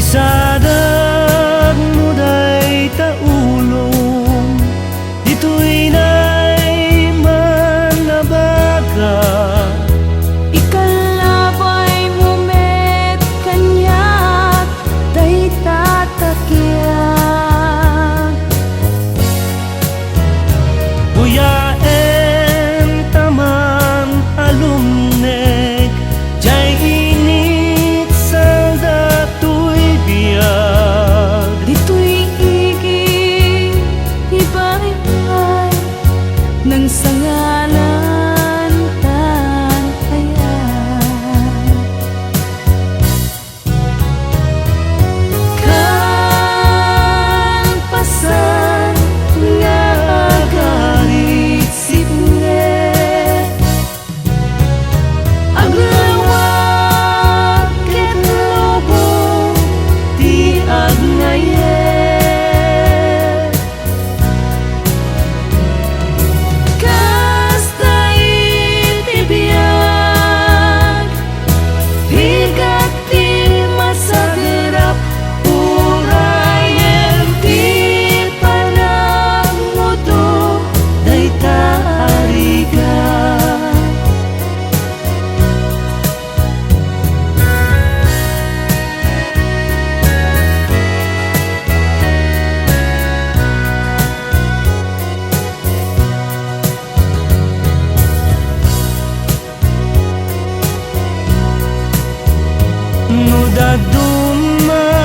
Sadag muday taulong dito'y nay manabaga. Ikalabay mo met kanyak day tatakyak. Uyaen taman alumnek jay init sang dato'y biag. Dito'y iging ibay-ibay nang sangalan tantayan. Kan pasan nga agarit sipnet aglawag ket lobo ti agnayet. Kasta itibiyag bigat ti masagerap urayen ti panagmuto day taarigan. No daduma